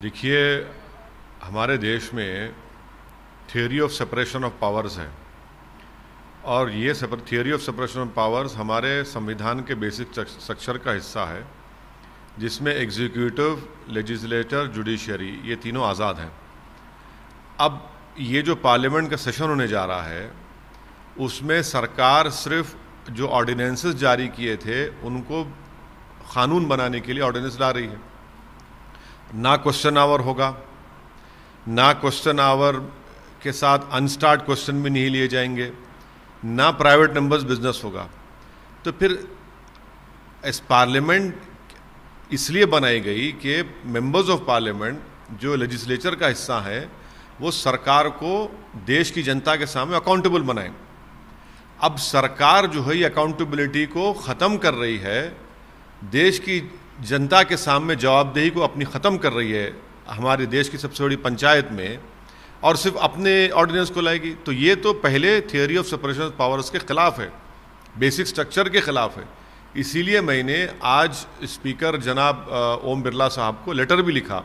देखिए, हमारे देश में theory of separation of powers है और ये theory of separation of powers हमारे संविधान के बेसिक स्ट्रक्चर का हिस्सा है, जिसमें एग्जीक्यूटिव, लेजिस्लेटर, जुडिशरी ये तीनों आज़ाद हैं। अब ये जो पार्लियामेंट का सेशन होने जा रहा है उसमें सरकार सिर्फ जो ऑर्डिनेंसेस जारी किए थे उनको कानून बनाने के लिए ऑर्डिनेंस ला रही है। ना क्वेश्चन आवर होगा, ना क्वेश्चन आवर के साथ अनस्टार्ट क्वेश्चन भी नहीं लिए जाएंगे, ना प्राइवेट नंबर्स बिजनेस होगा। तो फिर इस पार्लियामेंट इसलिए बनाई गई कि मेंबर्स ऑफ पार्लियामेंट जो लेजिस्लेचर का हिस्सा है वो सरकार को देश की जनता के सामने अकाउंटेबल बनाए। अब सरकार जो है ये अकाउंटेबिलिटी को ख़त्म कर रही है, देश की जनता के सामने जवाबदेही को अपनी ख़त्म कर रही है हमारे देश की सबसे बड़ी पंचायत में, और सिर्फ अपने ऑर्डिनेंस को लाएगी। तो ये तो पहले theory of separation of powers के ख़िलाफ़ है, बेसिक स्ट्रक्चर के ख़िलाफ़ है। इसीलिए मैंने आज स्पीकर जनाब ओम बिरला साहब को लेटर भी लिखा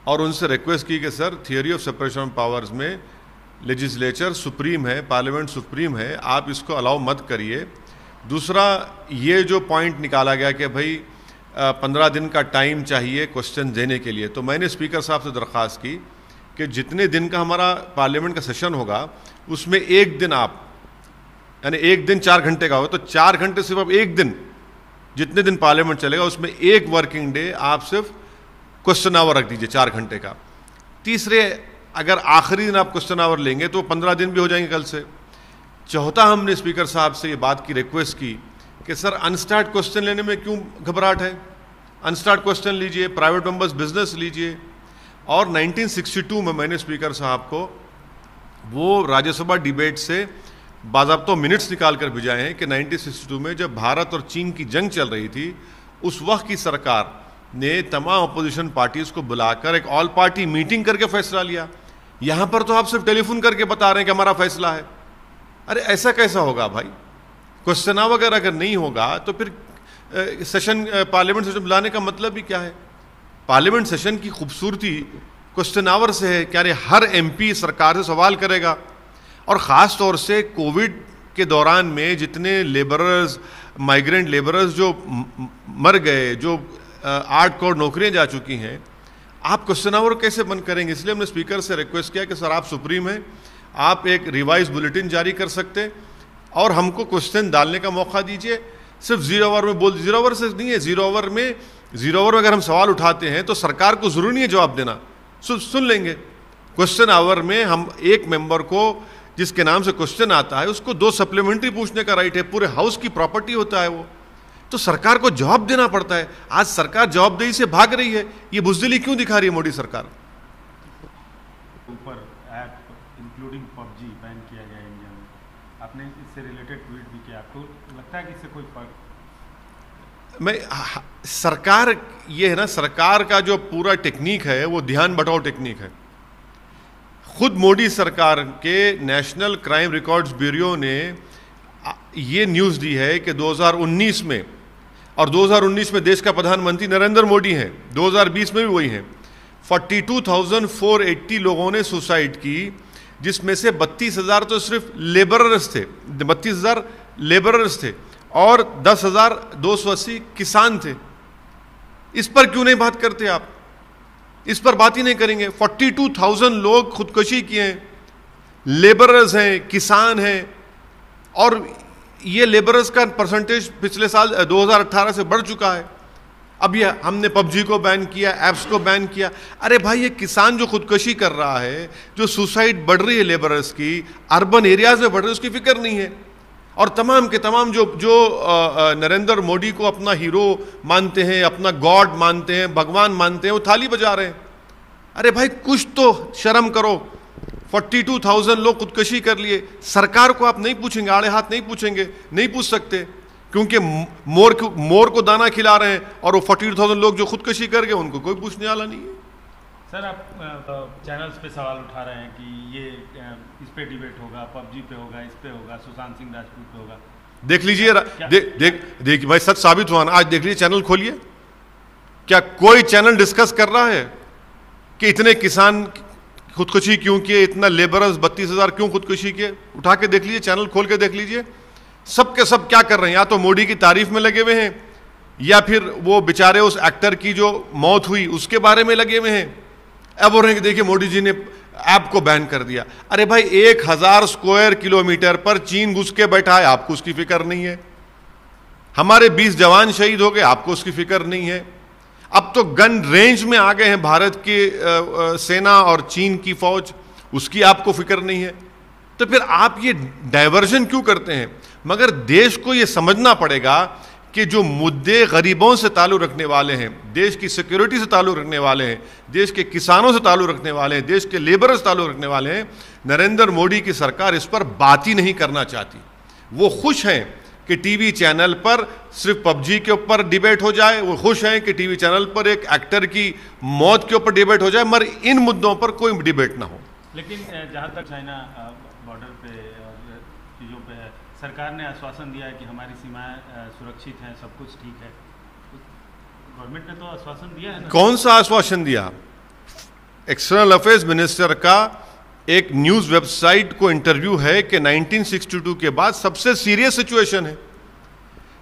और उनसे रिक्वेस्ट की कि sir, theory of separation of powers में लेजिस्लेचर सुप्रीम है, पार्लियामेंट सुप्रीम है, आप इसको अलाउ मत करिए। दूसरा, ये जो पॉइंट निकाला गया कि भाई 15 दिन का टाइम चाहिए क्वेश्चन देने के लिए, तो मैंने स्पीकर साहब से दरख्वास्त की कि जितने दिन का हमारा पार्लियामेंट का सेशन होगा उसमें एक दिन आप, यानी एक दिन 4 घंटे का होगा, तो 4 घंटे सिर्फ आप एक दिन, जितने दिन पार्लियामेंट चलेगा उसमें एक वर्किंग डे आप सिर्फ क्वेश्चन आवर रख दीजिए 4 घंटे का। तीसरे, अगर आखिरी दिन आप क्वेश्चन आवर लेंगे तो 15 दिन भी हो जाएंगे कल से। चौथा, हमने स्पीकर साहब से ये बात की रिक्वेस्ट की कि सर, अनस्टार्ट क्वेश्चन लेने में क्यों घबराहट है, अनस्टार्ट क्वेश्चन लीजिए, प्राइवेट मेंबर्स बिजनेस लीजिए। और 1962 में मैंने स्पीकर साहब को वो राज्यसभा डिबेट से बाज़ाब्ता मिनट्स निकाल कर भिजाए हैं कि 1962 में जब भारत और चीन की जंग चल रही थी, उस वक्त की सरकार ने तमाम अपोजिशन पार्टीज़ को बुलाकर एक ऑल पार्टी मीटिंग करके फैसला लिया। यहाँ पर तो आप सिर्फ टेलीफोन करके बता रहे हैं कि हमारा फैसला है। अरे ऐसा कैसा होगा भाई? क्वेश्चन वगैरह अगर नहीं होगा तो फिर सेशन, पार्लियामेंट सेशन बुलाने का मतलब ही क्या है? पार्लियामेंट सेशन की खूबसूरती क्वेश्चन आवर से है। क्या हर एमपी सरकार से सवाल करेगा, और ख़ास तौर से कोविड के दौरान में जितने लेबरर्स, माइग्रेंट लेबरर्स जो मर गए, जो 8 करोड़ नौकरियां जा चुकी हैं, आप क्वेश्चन आवर कैसे बंद करेंगे? इसलिए हमने स्पीकर से रिक्वेस्ट किया कि सर, आप सुप्रीम हैं, आप एक रिवाइज बुलेटिन जारी कर सकते और हमको क्वेश्चन डालने का मौका दीजिए। सिर्फ 0 आवर में बोल, 0 आवर से नहीं है, 0 आवर में अगर हम सवाल उठाते हैं तो सरकार को ज़रूरी नहीं है जवाब देना, सुन लेंगे। क्वेश्चन आवर में हम एक मेंबर को जिसके नाम से क्वेश्चन आता है उसको 2 सप्लीमेंट्री पूछने का राइट है, पूरे हाउस की प्रॉपर्टी होता है वो, तो सरकार को जवाब देना पड़ता है। आज सरकार जवाबदेही से भाग रही है, ये बुज़दिली क्यों दिखा रही है मोदी सरकार? ऊपर ऐप इंक्लूडिंग पबजी बैन किया गया इंडिया में, आपने इससे रिलेटेड ट्वीट भी किया, आपको लगता है कि इससे कोई फर्क? सरकार, ये है ना, सरकार का जो पूरा टेक्निक है वो ध्यान बटाओ टेक्निक है। खुद मोदी सरकार के नेशनल क्राइम रिकॉर्ड्स ब्यूरो ने ये न्यूज़ दी है कि 2019 में, और 2019 में देश का प्रधानमंत्री नरेंद्र मोदी हैं, 2020 में भी वही हैं, 42,480 लोगों ने सुसाइड की, जिसमें से 32,000 तो सिर्फ लेबरर्स थे, 32,000 लेबरर्स थे और 10,280 किसान थे। इस पर क्यों नहीं बात करते आप? इस पर बात ही नहीं करेंगे। 42,000 लोग खुदकुशी किए हैं, लेबरर्स हैं, किसान हैं, और ये लेबरर्स का परसेंटेज पिछले साल 2018 से बढ़ चुका है। अब ये हमने पबजी को बैन किया, ऐप्स को बैन किया। अरे भाई, ये किसान जो खुदकुशी कर रहा है, जो सुसाइड बढ़ रही है लेबरर्स की, अर्बन एरियाज में बढ़ रही है, उसकी फिक्र नहीं है। और तमाम के तमाम जो नरेंद्र मोदी को अपना हीरो मानते हैं, अपना गॉड मानते हैं, भगवान मानते हैं, वो थाली बजा रहे हैं। अरे भाई, कुछ तो शर्म करो। 42,000 लोग खुदकुशी कर लिए, सरकार को आप नहीं पूछेंगे, आड़े हाथ नहीं पूछेंगे, नहीं पूछ सकते, क्योंकि मोर को दाना खिला रहे हैं, और वो 42,000 लोग जो खुदकुशी कर गए उनको कोई पूछने वाला नहीं है। सर, आप चैनल्स पे सवाल उठा रहे हैं कि ये इस पे डिबेट होगा, पबजी पे होगा, इस पे होगा, सुशांत सिंह राजपूत पे होगा। देख लीजिए, देख भाई, सच साबित हुआ ना। आज देख लीजिए, चैनल खोलिए, क्या कोई चैनल डिस्कस कर रहा है? कि इतने किसान खुदकुशी क्यों किए, इतना लेबरर्स 32,000 क्यों खुदकुशी किए? उठा के देख लीजिए, चैनल खोल के देख लीजिए, सब के सब क्या कर रहे हैं, या तो मोदी की तारीफ में लगे हुए हैं, या फिर वो बेचारे उस एक्टर की जो मौत हुई उसके बारे में लगे हुए हैं। अब बोल रहे हैं कि देखिए मोदी जी ने ऐप को बैन कर दिया। अरे भाई 1000 स्क्वायर किलोमीटर पर चीन घुस के बैठा है, आपको उसकी फिक्र नहीं है। हमारे 20 जवान शहीद हो गए, आपको उसकी फिक्र नहीं है। अब तो गन रेंज में आ गए हैं भारत की सेना और चीन की फौज, उसकी आपको फिक्र नहीं है। तो फिर आप ये डाइवर्जन क्यों करते हैं? मगर देश को ये समझना पड़ेगा कि जो मुद्दे गरीबों से ताल्लुक़ रखने वाले हैं, देश की सिक्योरिटी से ताल्लुक़ रखने वाले हैं, देश के किसानों से ताल्लुक़ रखने वाले हैं, देश के लेबर से ताल्लुक़ रखने वाले हैं, नरेंद्र मोदी की सरकार इस पर बात ही नहीं करना चाहती। वो खुश हैं कि टीवी चैनल पर सिर्फ पबजी के ऊपर डिबेट हो जाए, वो खुश हैं कि टीवी चैनल पर एक एक्टर की मौत के ऊपर डिबेट हो जाए, मगर इन मुद्दों पर कोई डिबेट ना हो। लेकिन जहाँ तक चाइना बॉर्डर पे और चीज़ों पे है, सरकार ने आश्वासन दिया है कि हमारी सीमाएं सुरक्षित हैं, सब कुछ ठीक है। गवर्नमेंट ने तो आश्वासन दिया है ना। कौन सा आश्वासन दिया? एक्सटर्नल अफेयर्स मिनिस्टर का एक न्यूज़ वेबसाइट को इंटरव्यू है कि 1962 के बाद सबसे सीरियस सिचुएशन है।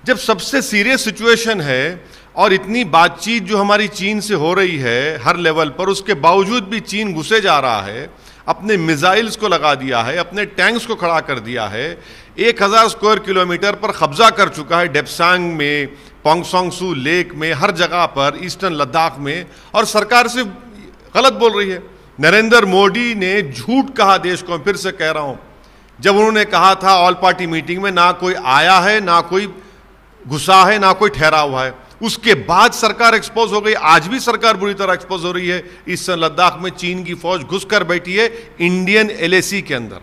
जब सबसे सीरियस सिचुएशन है और इतनी बातचीत जो हमारी चीन से हो रही है हर लेवल पर, उसके बावजूद भी चीन घुसे जा रहा है, अपने मिसाइल्स को लगा दिया है, अपने टैंक्स को खड़ा कर दिया है, 1000 स्क्वायर किलोमीटर पर कब्जा कर चुका है, डेप्सांग में, पोंगसोंगसू लेक में, हर जगह पर, ईस्टर्न लद्दाख में, और सरकार सिर्फ गलत बोल रही है। नरेंद्र मोदी ने झूठ कहा देश को, फिर से कह रहा हूं, जब उन्होंने कहा था ऑल पार्टी मीटिंग में ना कोई आया है, ना कोई घुसा है, ना कोई ठहरा हुआ है, उसके बाद सरकार एक्सपोज हो गई। आज भी सरकार बुरी तरह एक्सपोज हो रही है। ईस्टर्न लद्दाख में चीन की फौज घुसकर बैठी है इंडियन LAC के अंदर।